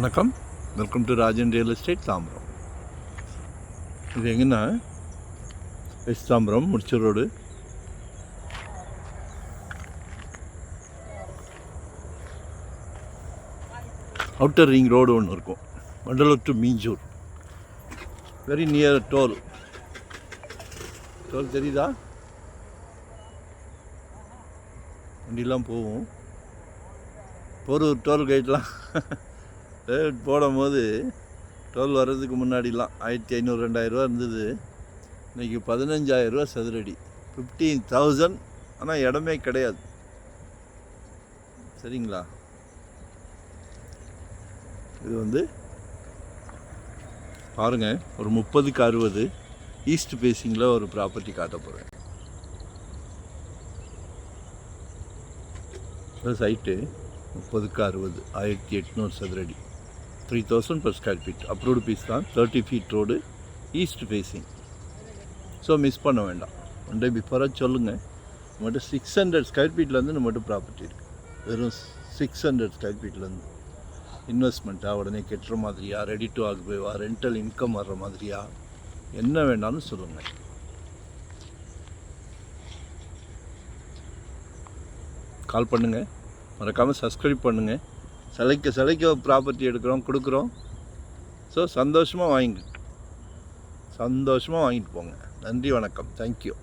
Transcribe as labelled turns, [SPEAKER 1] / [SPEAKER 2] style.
[SPEAKER 1] வணக்கம், welcome to Rajan real estate Tambaram. இது எங்கன்னா west Tambaram Mudichur road. Outer ring road ஒன்று இருக்கும், Vandalur to Minjur, very near toll தெரியுதா? வண்டிலாம் போகும். போரூர் டோல் கேட்லாம் போடும்போது டோல் வர்றதுக்கு முன்னாடிலாம் 1500 2000 இருந்தது. இன்றைக்கி 15000 சதுரடி, 15,000. ஆனால் இடமே கிடையாது, சரிங்களா? இது வந்து பாருங்கள், ஒரு 30க்கு 60 ஈஸ்ட் ஃபேஸிங்கில் ஒரு ப்ராப்பர்ட்டி காட்ட போகிறேன். சைட்டு 30க்கு 60, 1800 சதுரடி, 3000 per square feet. Approved piece தான். 30 feet road, east facing. So miss பண்ண வேண்டாம். ஒன் டே பிஃபோராக சொல்லுங்கள். நம்மகிட்ட 600 ஸ்கொயர் ஃபீட்லேருந்து நம்மகிட்ட ப்ராப்பர்ட்டி இருக்குது. வெறும் 600 ஸ்கொயர் ஃபீட்லேருந்து இன்வெஸ்ட்மெண்ட்டாக உடனே கெட்டுற மாதிரியா, ரெடி டு ஆக்குபேவா, ரெண்டல் இன்கம் வர்ற மாதிரியா, என்ன வேண்டாம்னு சொல்லுங்கள். கால் பண்ணுங்கள், மறக்காமல் சப்ஸ்கிரைப் பண்ணுங்கள். சிலைக்க ப்ராப்பர்ட்டி எடுக்கிறோம், கொடுக்குறோம். ஸோ சந்தோஷமாக வாங்கிட்டு போங்க. நன்றி, வணக்கம், தேங்க்யூ.